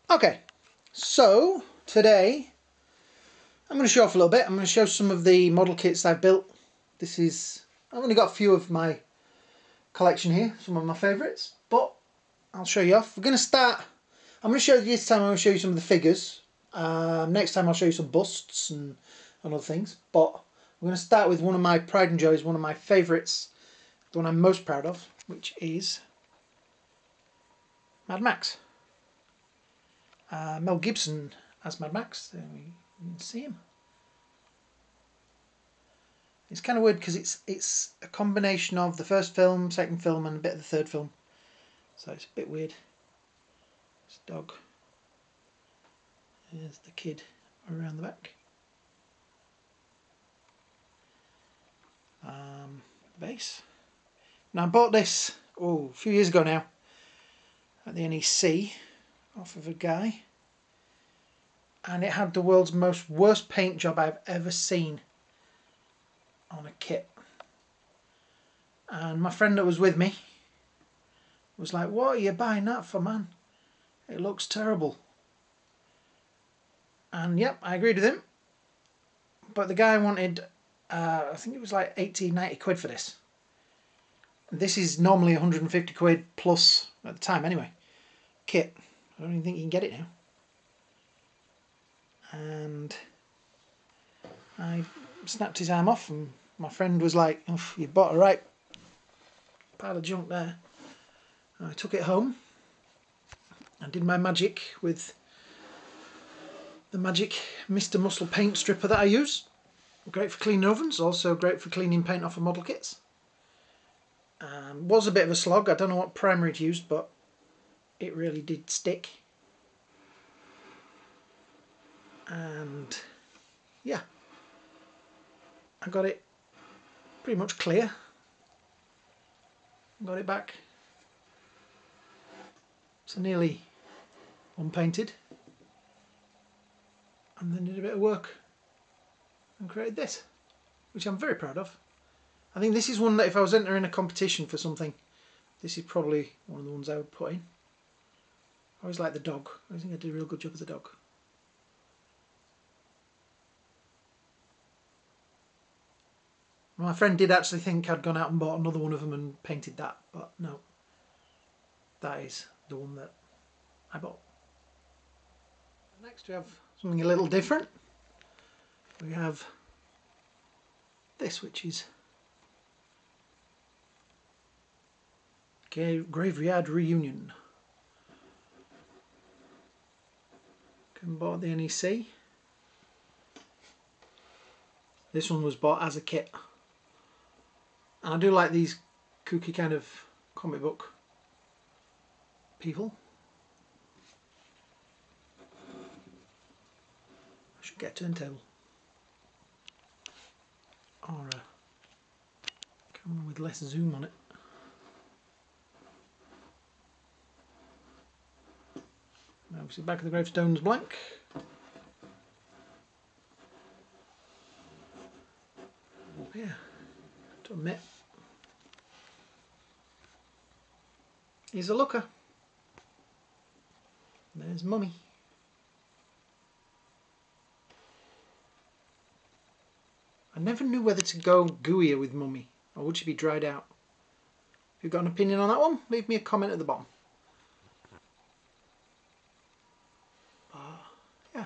Okay, so today I'm going to show off a little bit. I'm going to show some of the model kits I've built. I've only got a few of my collection here, some of my favourites, but I'll show you off. I'm going to show you this time, I'm going to show you some of the figures. Next time I'll show you some busts and other things, but I'm going to start with one of my pride and joys, one of my favourites, the one I'm most proud of, which is Mad Max. Mel Gibson as Mad Max. There you can see him. It's kind of weird because it's a combination of the first film, second film, and a bit of the third film. So it's a bit weird. This dog. There's the kid around the back. The base. Now I bought this a few years ago now at the NEC off of a guy, and it had the world's worst paint job I've ever seen on a kit. And my friend that was with me was like, "What are you buying that for, man? It looks terrible." And yep, I agreed with him. But the guy wanted, I think it was like 80, 90 quid for this. This is normally 150 quid plus, at the time anyway, kit. I don't even think you can get it now. And I snapped his arm off, and my friend was like, "You bought a right pile of junk there." And I took it home and did my magic with the magic Mr. Muscle paint stripper that I use. Great for cleaning ovens, also great for cleaning paint off of model kits. Was a bit of a slog. I don't know what primer it used, but it really did stick. And yeah, I got it pretty much clear. Got it back so nearly unpainted, and then did a bit of work and created this, which I'm very proud of. I think this is one that if I was entering a competition for something, this is probably one of the ones I would put in. I always like the dog. I think I did a real good job with the dog. My friend did actually think I'd gone out and bought another one of them and painted that, but no. That is the one that I bought. Next we have something a little different. We have this, which is Graveyard Reunion. Came bought the NEC. This one was bought as a kit. And I do like these kooky kind of comic book people. I should get a turntable. Or a camera with less zoom on it. Obviously back of the gravestone's blank. Yeah, to admit, he's a looker. There's Mummy. I never knew whether to go gooier with Mummy, or would she be dried out? If you've got an opinion on that one, leave me a comment at the bottom. Yeah.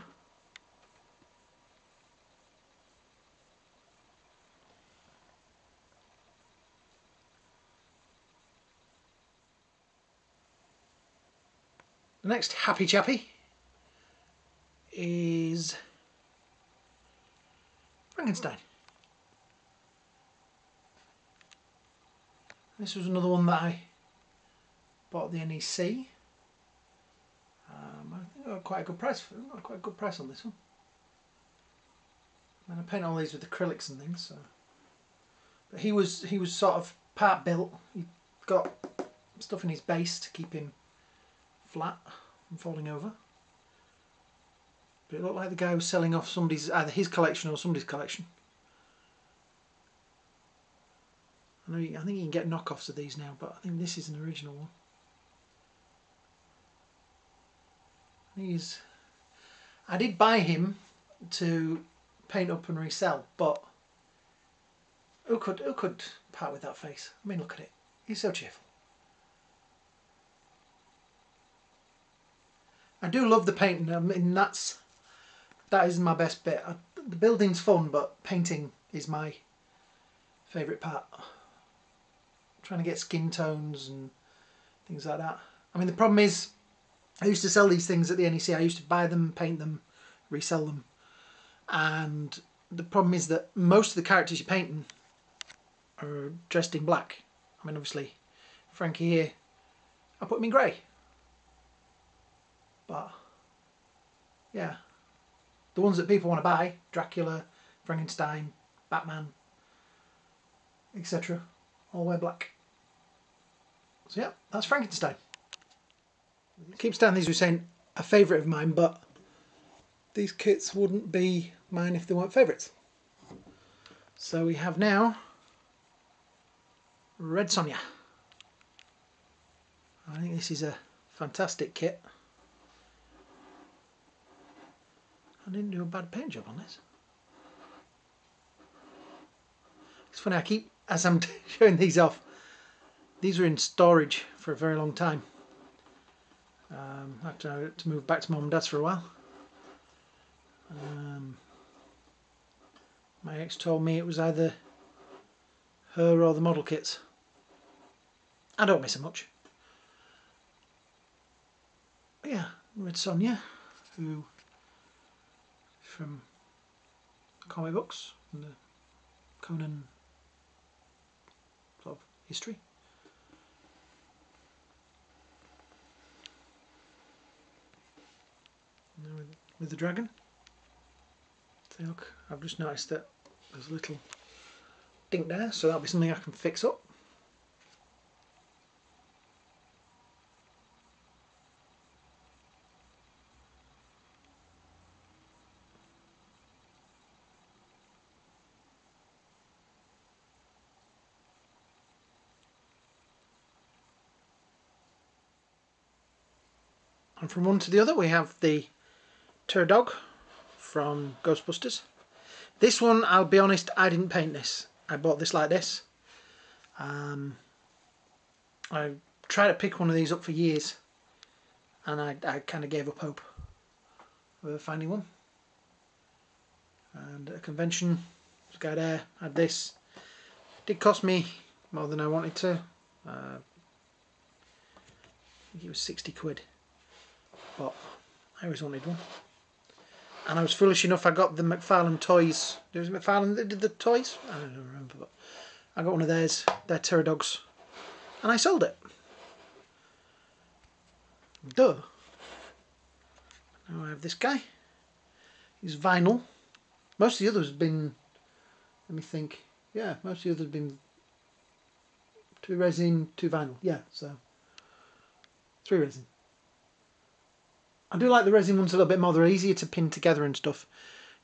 The next happy chappy is Frankenstein. This was another one that I bought at the NEC. I think I got quite a good price for it. Got quite a good price on this one. And I paint all these with acrylics and things. So. But he was sort of part built. He got stuff in his base to keep him flat and falling over. But it looked like the guy was selling off either his collection or somebody's collection. I think you can get knockoffs of these now, but I think this is an original one. I did buy him to paint up and resell, but who could part with that face? I mean, look at it. He's so cheerful. I do love the painting. I mean, that is my best bit. The building's fun, but painting is my favourite part. Trying to get skin tones and things like that. I mean, the problem is, I used to sell these things at the NEC. I used to buy them, paint them, resell them. And the problem is that most of the characters you're painting are dressed in black. I mean, obviously, Frankie here, I put him in grey. But, yeah. The ones that people want to buy, Dracula, Frankenstein, Batman, etc., all wear black. So yeah, that's Frankenstein. Keep down these were saying a favourite of mine, but these kits wouldn't be mine if they weren't favourites. So we have now Red Sonja. I think this is a fantastic kit. I didn't do a bad paint job on this. It's funny, as I'm showing these off, these were in storage for a very long time. I had to move back to Mum and Dad's for a while. My ex told me it was either her or the model kits. I don't miss her much. But yeah, Red Sonja, who from comic books and the Conan sort of history. Now with the dragon. See, look, I've just noticed that there's a little dink there, so that'll be something I can fix up. And from one to the other we have the Pterodog from Ghostbusters. This one, I'll be honest, I didn't paint this. I bought this like this. I tried to pick one of these up for years and I kind of gave up hope of finding one. And at a convention, this guy there had this. It did cost me more than I wanted to. I think it was 60 quid. But I always wanted one. And I was foolish enough, I got the McFarlane toys. There was McFarlane that did the toys? I don't remember, but I got one of theirs, their Pterodogs, and I sold it. Duh. Now I have this guy. He's vinyl. Most of the others have been, let me think, yeah, most of the others have been 2 resin, 2 vinyl. Yeah, so 3 resin. I do like the resin ones a little bit more. They're easier to pin together and stuff.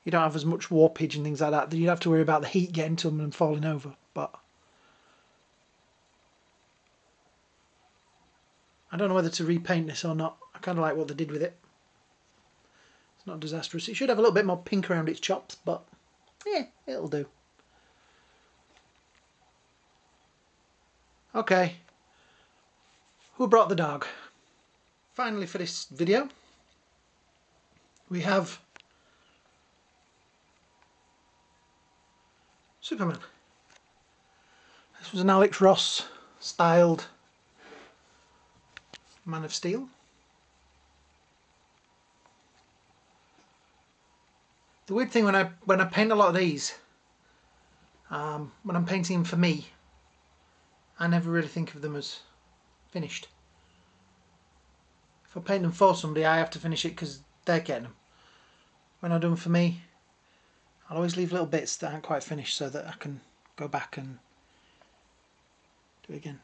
You don't have as much warpage and things like that. You don't have to worry about the heat getting to them and falling over. But I don't know whether to repaint this or not. I kind of like what they did with it. It's not disastrous. It should have a little bit more pink around its chops, but yeah, it'll do. Okay. Who brought the dog? Finally, for this video, we have Superman. This was an Alex Ross styled Man of Steel. The weird thing when I paint a lot of these, when I'm painting them for me, I never really think of them as finished. If I paint them for somebody, I have to finish it because they're getting them. When I do them for me, I'll always leave little bits that aren't quite finished so that I can go back and do it again.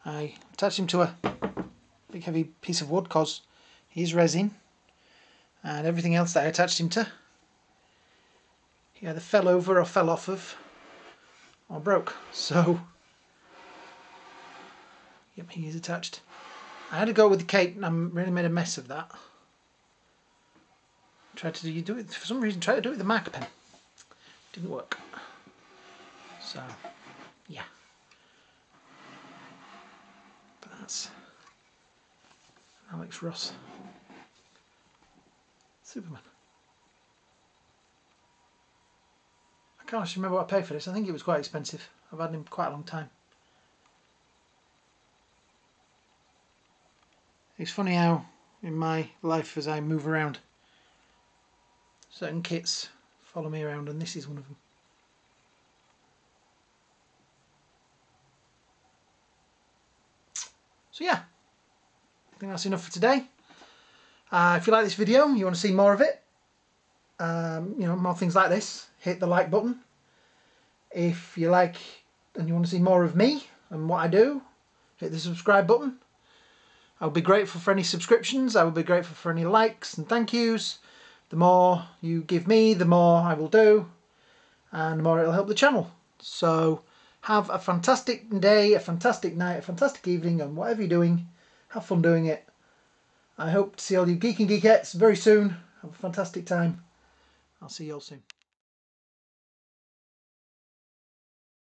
I attach him to a big heavy piece of wood because he's resin, and everything else that I attached him to he either fell over or fell off of or broke. So yep, he is attached. I had to go with the cape and I really made a mess of that. Tried to do it for some reason. Tried to do it with the marker pen. Didn't work. So yeah. But that's Alex Ross, Superman. I can't actually remember what I paid for this. I think it was quite expensive. I've had him quite a long time. It's funny how in my life as I move around, certain kits follow me around, and this is one of them. So yeah, I think that's enough for today. If you like this video, you want to see more of it, you know, more things like this, hit the like button. If you like and you want to see more of me and what I do, hit the subscribe button. I would be grateful for any subscriptions. I would be grateful for any likes and thank yous. The more you give me, the more I will do, and the more it'll help the channel. So have a fantastic day, a fantastic night, a fantastic evening, and whatever you're doing, have fun doing it. I hope to see all you geek and geekettes very soon. Have a fantastic time. I'll see you all soon.